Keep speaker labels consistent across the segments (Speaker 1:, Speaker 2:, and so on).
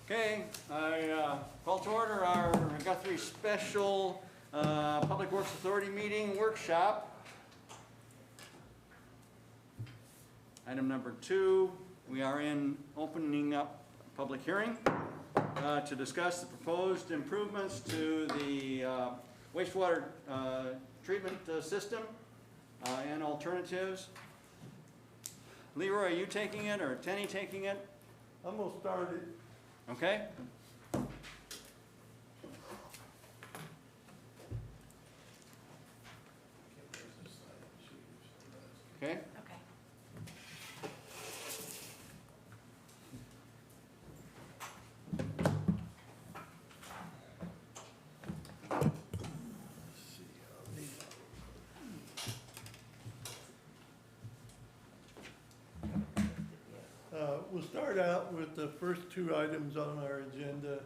Speaker 1: Okay, I call to order our Guthrie Special Public Works Authority meeting workshop. Item number 2, we are opening up a public hearing to discuss the proposed improvements to the wastewater treatment system and alternatives. Leroy, are you taking it or Tenny taking it?
Speaker 2: I'm going to start it.
Speaker 1: Okay. Okay.
Speaker 3: Okay.
Speaker 2: We'll start out with the first 2 items on our agenda.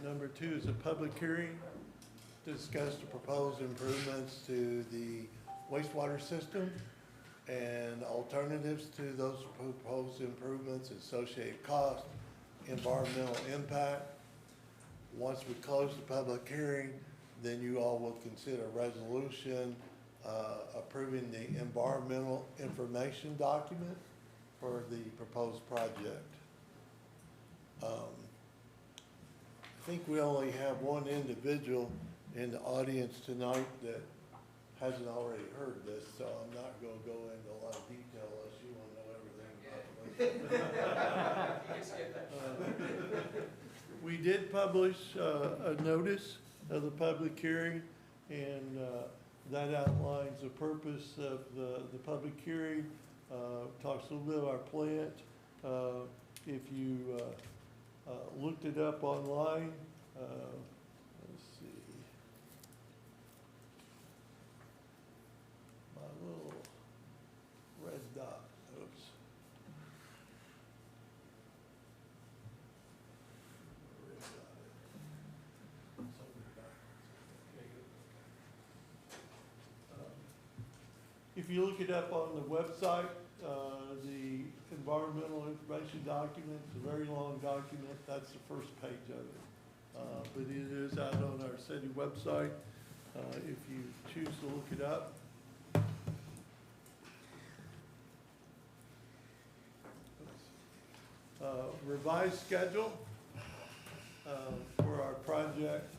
Speaker 2: Number 2 is a public hearing to discuss the proposed improvements to the wastewater system and alternatives to those proposed improvements, associated cost, environmental impact. Once we close the public hearing, then you all will consider a resolution approving the environmental information document for the proposed project. I think we only have one individual in the audience tonight that hasn't already heard this, so I'm not going to go into a lot of detail unless you want to know everything about it. We did publish a notice of the public hearing, and that outlines the purpose of the public hearing. Talks a little bit about our plant. If you looked it up online, let's see, my little red dot, oops. Red dot. Somewhere back. If you look it up on the website, the environmental information document, it's a very long document. That's the first page of it. But it is out on our city website if you choose to look it up. Revised schedule for our project.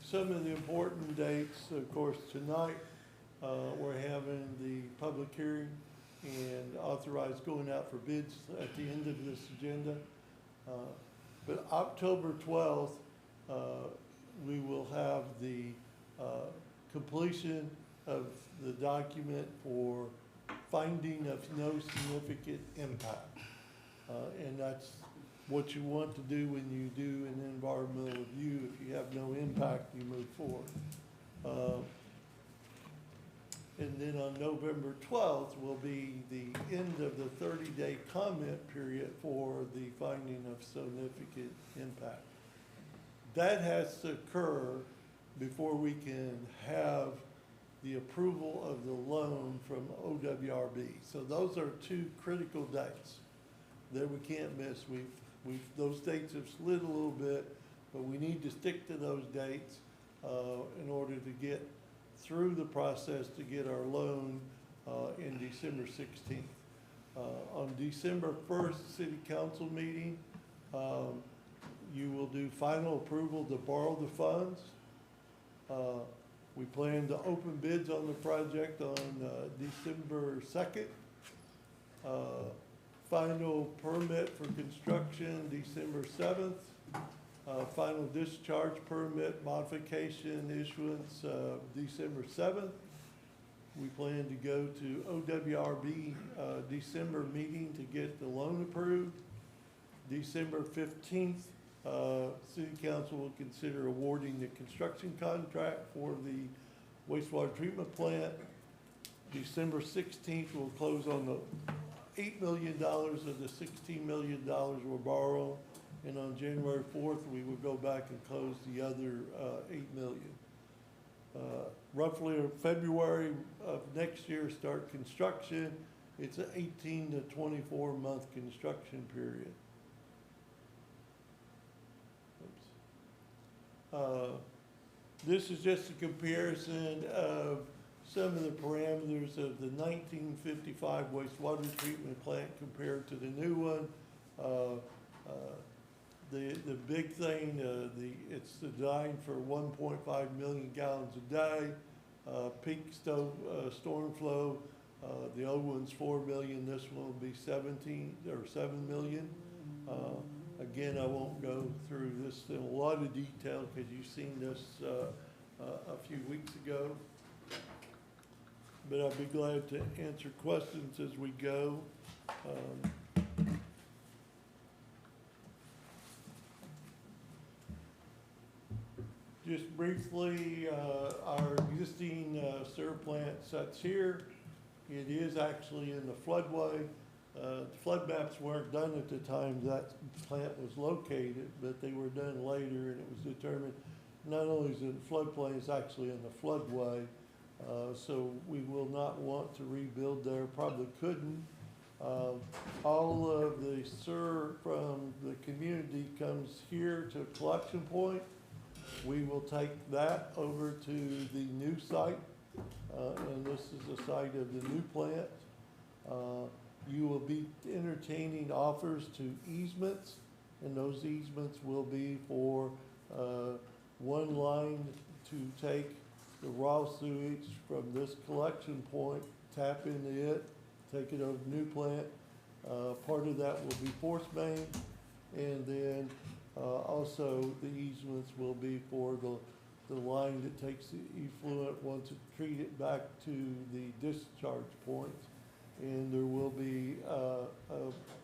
Speaker 2: Some of the important dates, of course, tonight. We're having the public hearing and Authorize going out for bids at the end of this agenda. But October 12th, we will have the completion of the document for finding of no significant impact. And that's what you want to do when you do an environmental review. If you have no impact, you move forward. And then on November 12th will be the end of the 30-day comment period for the finding of significant impact. That has to occur before we can have the approval of the loan from OWRB. So those are 2 critical dates that we can't miss. Those dates have slid a little bit, but we need to stick to those dates in order to get through the process to get our loan in December 16th. On December 1st City Council meeting, you will do final approval to borrow the funds. We plan to open bids on the project on December 2nd. Final permit for construction December 7th. Final discharge permit modification issuance December 7th. We plan to go to OWRB December meeting to get the loan approved. December 15th, City Council will consider awarding the construction contract for the wastewater treatment plant. December 16th, we'll close on the $8 million of the $16 million we're borrowing. And on January 4th, we will go back and close the other $8 million. Roughly in February of next year, start construction. It's an 18 to 24 month construction period. This is just a comparison of some of the parameters of the 1955 wastewater treatment plant compared to the new one. The big thing, it's designed for 1.5 million gallons a day, peak storm flow. The old one's 4 million, this one will be 17 or 7 million. Again, I won't go through this in a lot of detail because you've seen this a few weeks ago. But I'll be glad to answer questions as we go. Just briefly, our existing sewer plant sits here. It is actually in the floodway. The flood maps weren't done at the time that plant was located, but they were done later, and it was determined not only is it in floodplain, it's actually in the floodway. So we will not want to rebuild there, probably couldn't. All of the sewer from the community comes here to a collection point. We will take that over to the new site, and this is the site of the new plant. You will be entertaining offers to easements, and those easements will be for one line to take the raw sewage from this collection point, tap into it, take it over to the new plant. Part of that will be force main, and then also the easements will be for the line that takes the effluent once it's treated back to the discharge point. And there will be a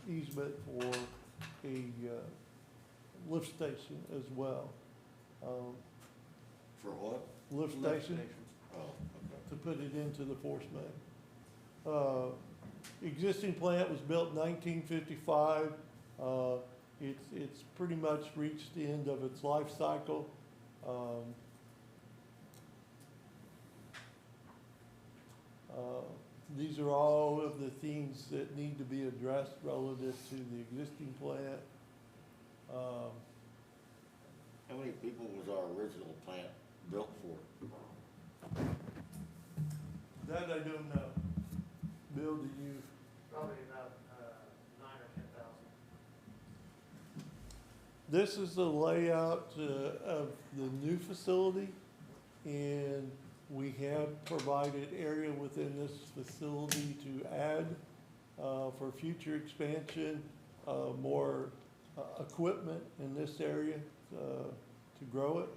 Speaker 2: easement for a lift station as well.
Speaker 3: For what?
Speaker 2: Lift station,
Speaker 3: Oh, okay.
Speaker 2: to put it into the force main. Existing plant was built in 1955. It's pretty much reached the end of its life cycle. These are all of the things that need to be addressed relative to the existing plant.
Speaker 3: How many people was our original plant built for?
Speaker 2: That I don't know. Bill, do you?
Speaker 4: Probably about 9 or 10,000.
Speaker 2: This is the layout of the new facility, and we have provided area within this facility to add for future expansion, more equipment in this area to grow it.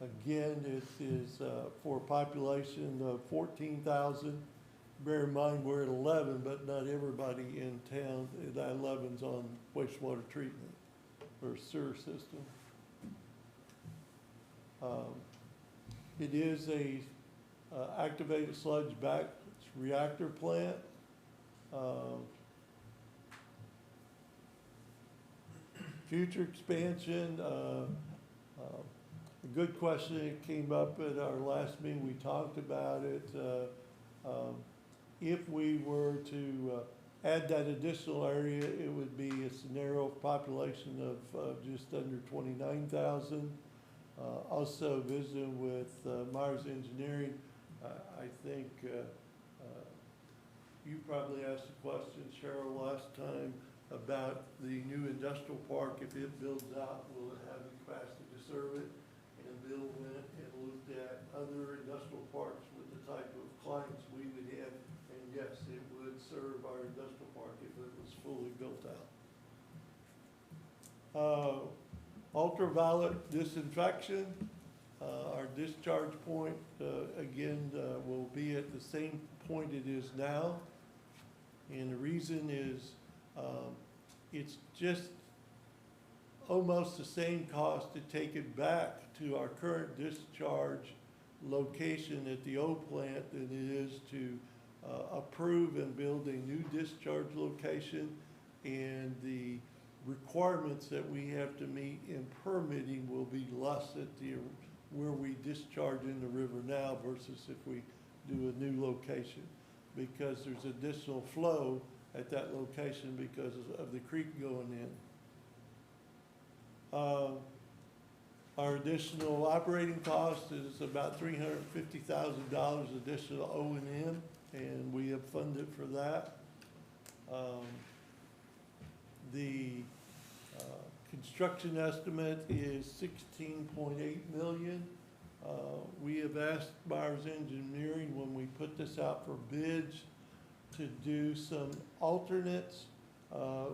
Speaker 2: Again, it is for a population of 14,000. Bear in mind, we're at 11, but not everybody in town, that 11's on wastewater treatment or sewer system. It is a activated sludge batch reactor plant. Future expansion, a good question, it came up at our last meeting, we talked about it. If we were to add that additional area, it would be a scenario population of just under 29,000. Also visiting with Myers Engineering, I think you probably asked the question, Cheryl, last time about the new industrial park. If it builds out, will it have the capacity to serve it? And Bill went and looked at other industrial parks with the type of clients we would have. And yes, it would serve our industrial park if it was fully built out. Ultraviolet disinfection, our discharge point, again, will be at the same point it is now. And the reason is, it's just almost the same cost to take it back to our current discharge location at the old plant than it is to approve and build a new discharge location. And the requirements that we have to meet in permitting will be less at where we discharge in the river now versus if we do a new location, because there's additional flow at that location because of the creek going in. Our additional operating cost is about $350,000 additional O&M, and we have funded for that. The construction estimate is $16.8 million. We have asked Myers Engineering, when we put this out for bids, to do some alternates,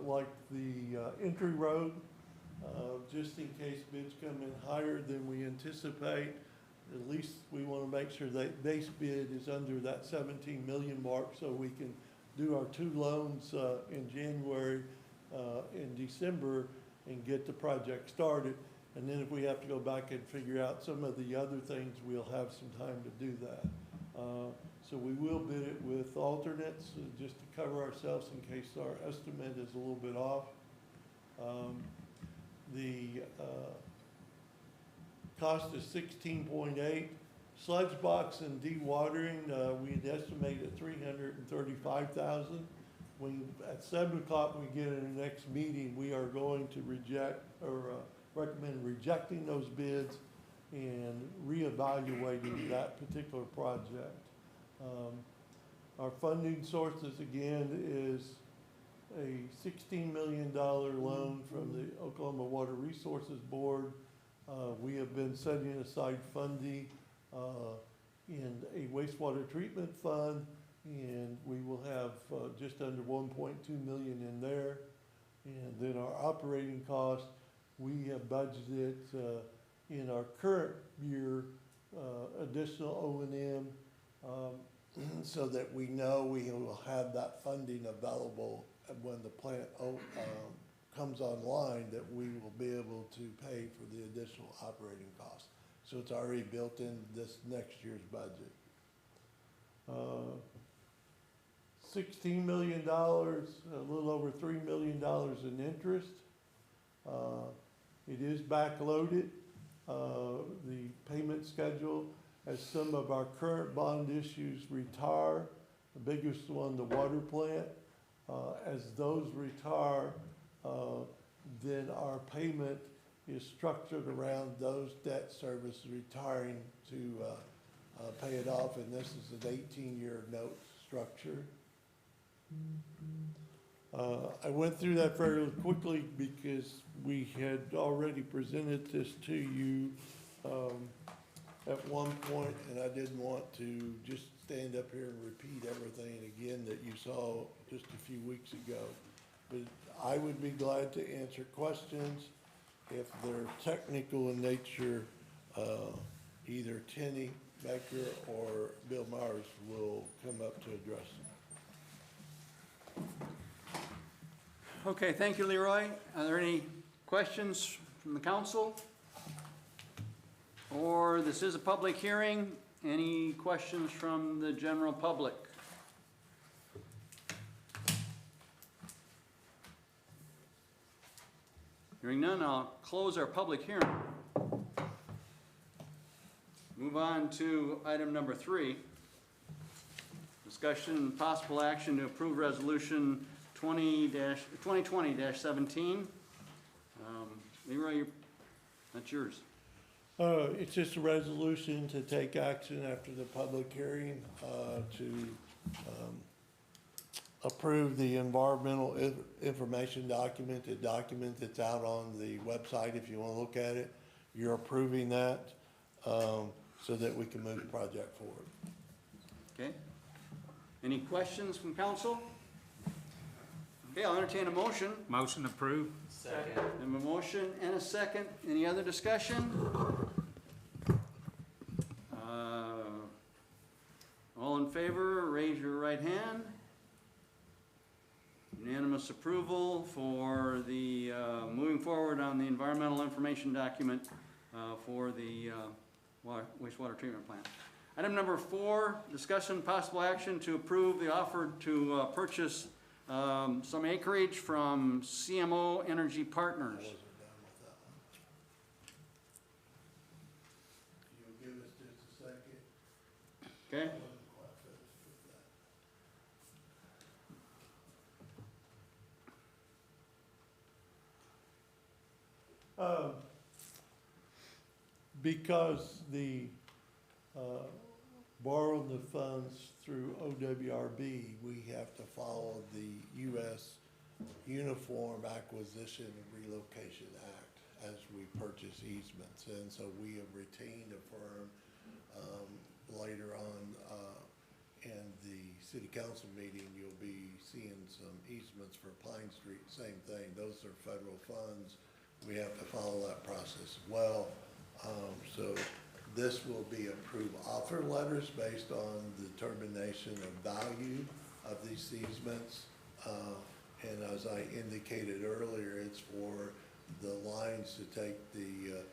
Speaker 2: like the entry road, just in case bids come in higher than we anticipate. At least we want to make sure that base bid is under that 17 million mark, so we can do our two loans in January and December and get the project started. And then if we have to go back and figure out some of the other things, we'll have some time to do that. So we will bid it with alternates, just to cover ourselves in case our estimate is a little bit off. The cost is 16.8. Sludge box and dewatering, we had estimated 335,000. When at 7 o'clock we get in the next meeting, we are going to reject or recommend rejecting those bids and reevaluating that particular project. Our funding sources again is a $16 million loan from the Oklahoma Water Resources Board. We have been setting aside funding in a wastewater treatment fund, and we will have just under 1.2 million in there. And then our operating costs, we have budgeted in our current year additional O&M so that we know we will have that funding available when the plant comes online, that we will be able to pay for the additional operating costs. So it's already built in this next year's budget. $16 million, a little over $3 million in interest. It is backloaded, the payment schedule, as some of our current bond issues retire. The biggest one, the water plant. As those retire, then our payment is structured around those debt services retiring to pay it off, and this is an 18-year note structure. I went through that fairly quickly because we had already presented this to you at one point, and I didn't want to just stand up here and repeat everything again that you saw just a few weeks ago. But I would be glad to answer questions if they're technical in nature. Either Tenny Baker or Bill Myers will come up to address them.
Speaker 1: Okay, thank you, Leroy. Are there any questions from the council? Or this is a public hearing. Any questions from the general public? Hearing none, I'll close our public hearing. Move on to item number 3. Discussion and possible action to approve resolution 2020-17. Leroy, that's yours.
Speaker 2: It's just a resolution to take action after the public hearing to approve the environmental information document, the document that's out on the website if you want to look at it. You're approving that so that we can move the project forward.
Speaker 1: Okay. Any questions from council? Okay, I'll entertain a motion.
Speaker 5: Motion approved.
Speaker 4: Second.
Speaker 1: I have a motion and a second. Any other discussion? All in favor, raise your right hand. Unanimous approval for the moving forward on the environmental information document for the wastewater treatment plant. Item number 4, discussion possible action to approve the offer to purchase some acreage from CMO Energy Partners.
Speaker 2: I wasn't done with that one. You'll give us just a second.
Speaker 1: Okay?
Speaker 2: I wasn't quite finished with that. because the, borrowing the funds through OWRB, we have to follow the U.S. Uniform Acquisition and Relocation Act as we purchase easements. And so we have retained a firm, later on, in the city council meeting, you'll be seeing some easements for Pine Street, same thing. Those are federal funds. We have to follow that process as well. So this will be approved offer letters based on the determination of value of these easements. And as I indicated earlier, it's for the lines to take the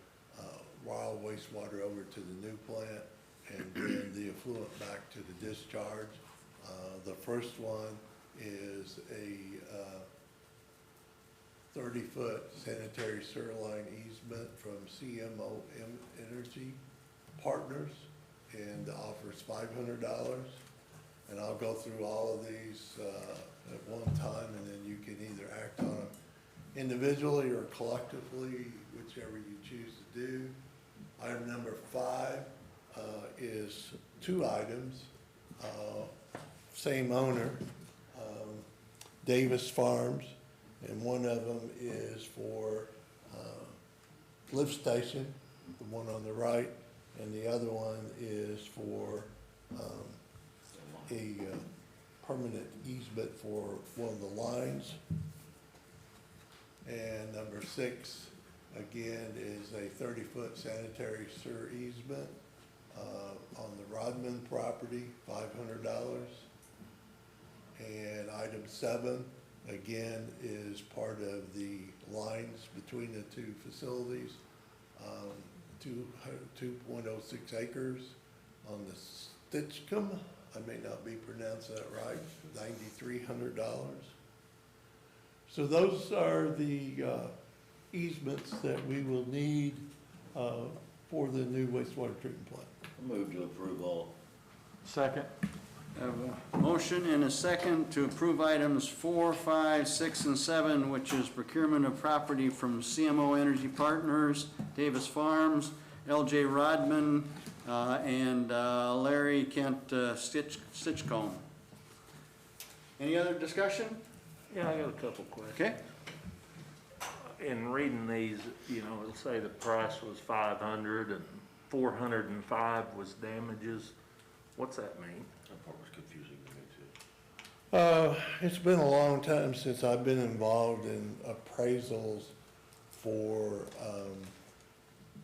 Speaker 2: raw wastewater over to the new plant and then the effluent back to the discharge. The first one is a 30-foot sanitary sewer line easement from CMO Energy Partners, and the offer is $500. And I'll go through all of these at one time, and then you can either act on them individually or collectively, whichever you choose to do. Item number 5 is 2 items, same owner, Davis Farms, and one of them is for lift station, the one on the right, and the other one is for a permanent easement for one of the lines. And number 6, again, is a 30-foot sanitary sewer easement on the Rodman property, $500. And item 7, again, is part of the lines between the 2 facilities, 2.06 acres on the Stitchcomb. I may not be pronouncing that right, $9,300. So those are the easements that we will need for the new wastewater treatment plant.
Speaker 3: I move to approve all.
Speaker 5: Second.
Speaker 1: I have a motion and a second to approve items 4, 5, 6, and 7, which is procurement of property from CMO Energy Partners, Davis Farms, LJ Rodman, and Larry Kent Stitchcomb. Any other discussion?
Speaker 5: Yeah, I got a couple questions.
Speaker 1: Okay.
Speaker 5: In reading these, you know, it'll say the price was $500 and $405 was damages. What's that mean?
Speaker 3: That part was confusing to me too.
Speaker 2: It's been a long time since I've been involved in appraisals for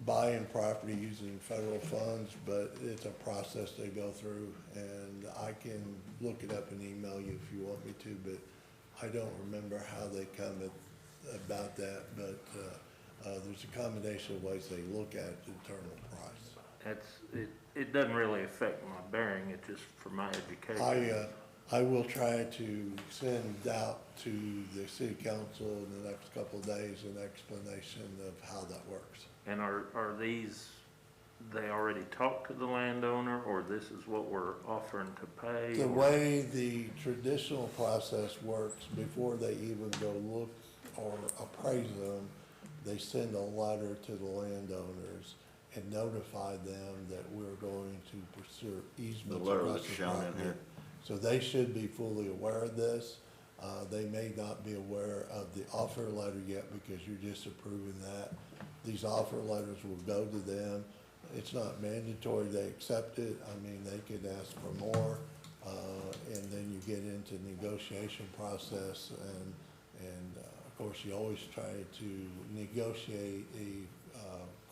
Speaker 2: buying property using federal funds, but it's a process they go through, and I can look it up and email you if you want me to, but I don't remember how they come about that, but there's a combination of ways they look at the internal price.
Speaker 5: It doesn't really affect my bearing, it's just for my education.
Speaker 2: I will try to send out to the city council in the next couple of days an explanation of how that works.
Speaker 5: And are these, they already talked to the landowner, or this is what we're offering to pay?
Speaker 2: The way the traditional process works, before they even go look or appraise them, they send a letter to the landowners and notify them that we're going to pursue easements.
Speaker 3: The letter
Speaker 2: across
Speaker 3: that's
Speaker 2: the
Speaker 3: shown in
Speaker 2: property.
Speaker 3: here.
Speaker 2: So they should be fully aware of this. They may not be aware of the offer letter yet because you're just approving that. These offer letters will go to them. It's not mandatory they accept it. I mean, they could ask for more, and then you get into negotiation process, and of course you always try to negotiate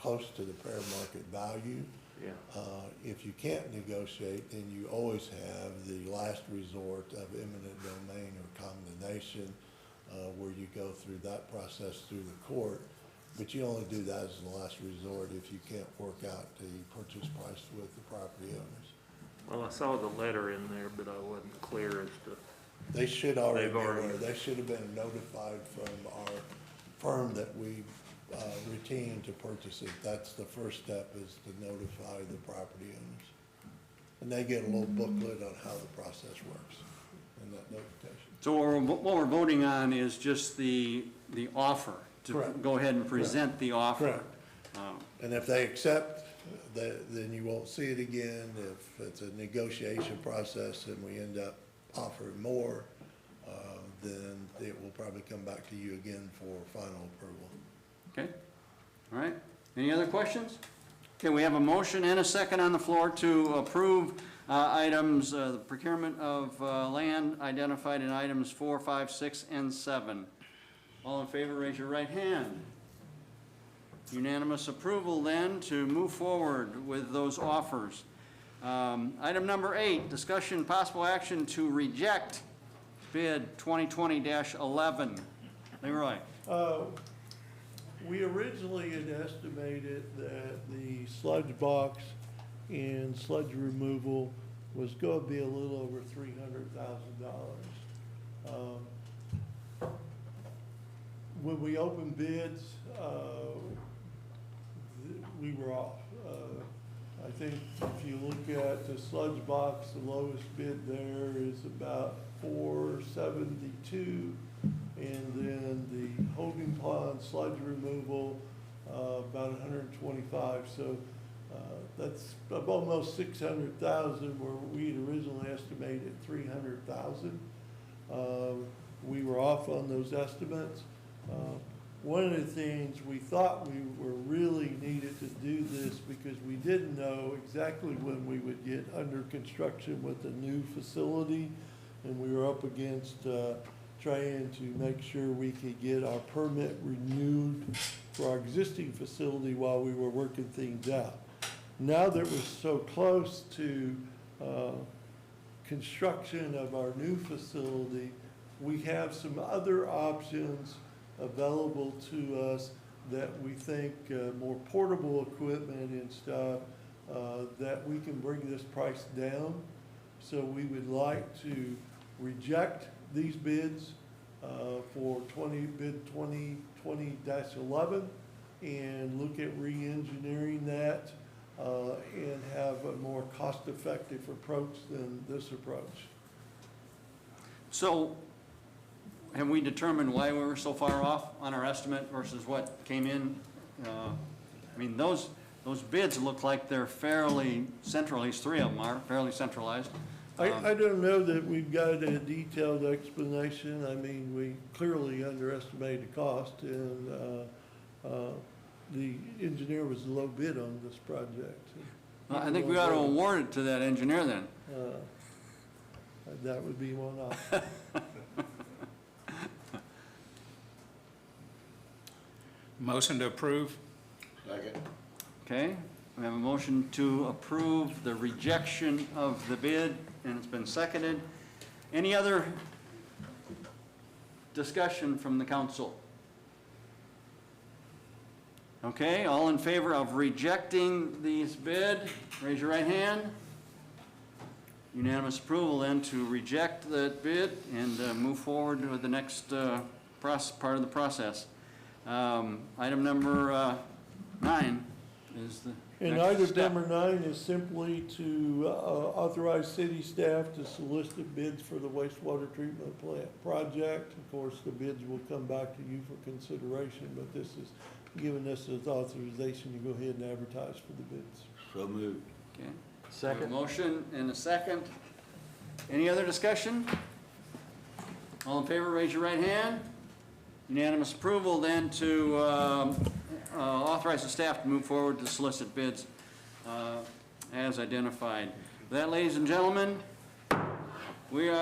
Speaker 2: close to the fair market value.
Speaker 5: Yeah.
Speaker 2: If you can't negotiate, then you always have the last resort of eminent domain or condemnation, where you go through that process through the court. But you only do that as the last resort if you can't work out the purchase price with the property owners.
Speaker 5: Well, I saw the letter in there, but I wasn't clear as to,
Speaker 2: They should already be
Speaker 5: They've already-
Speaker 2: aware. They should have been notified from our firm that we routine to purchase it. That's the first step, is to notify the property owners. And they get a little booklet on how the process works in that notification.
Speaker 1: So what we're voting on is just the offer, to
Speaker 2: Correct.
Speaker 1: go ahead and present the offer.
Speaker 2: Correct. And if they accept, then you won't see it again. If it's a negotiation process and we end up offering more, then it will probably come back to you again for final approval.
Speaker 1: Okay, all right. Any other questions? Okay, we have a motion and a second on the floor to approve items, the procurement of land identified in items 4, 5, 6, and 7. All in favor, raise your right hand. Unanimous approval then to move forward with those offers. Item number 8, discussion possible action to reject bid 2020-11. Leroy.
Speaker 2: We originally had estimated that the sludge box and sludge removal was going to be a little over $300,000. When we opened bids, we were off. I think if you look at the sludge box, the lowest bid there is about $472. And then the holding pond sludge removal, about $125. So that's almost $600,000 where we had originally estimated $300,000. We were off on those estimates. One of the things we thought we were really needed to do this because we didn't know exactly when we would get under construction with the new facility, and we were up against trying to make sure we could get our permit renewed for our existing facility while we were working things out. Now that we're so close to construction of our new facility, we have some other options available to us that we think more portable equipment and stuff that we can bring this price down. So we would like to reject these bids for bid 2020-11 and look at re-engineering that and have a more cost-effective approach than this approach.
Speaker 1: So have we determined why we were so far off on our estimate versus what came in? I mean, those bids look like they're fairly central, at least 3 of them are fairly centralized.
Speaker 2: I don't know that we've got a detailed explanation. I mean, we clearly underestimated the cost, and the engineer was a low bid on this project.
Speaker 1: I think we ought to award it to that engineer then.
Speaker 2: That would be one option.
Speaker 6: Motion to approve.
Speaker 3: Second.
Speaker 1: Okay, we have a motion to approve the rejection of the bid, and it's been seconded. Any other discussion from the council? Okay, all in favor of rejecting this bid, raise your right hand. Unanimous approval then to reject that bid and move forward with the next part of the process. Item number 9 is the
Speaker 2: And
Speaker 1: next
Speaker 2: item
Speaker 1: step.
Speaker 2: number 9 is simply to authorize city staff to solicit bids for the wastewater treatment plant project. Of course, the bids will come back to you for consideration, but this is giving us this authorization to go ahead and advertise for the bids.
Speaker 3: So moved.
Speaker 1: Okay.
Speaker 5: Second.
Speaker 1: A motion and a second. Any other discussion? All in favor, raise your right hand. Unanimous approval then to authorize the staff to move forward to solicit bids as identified. With that, ladies and gentlemen, we are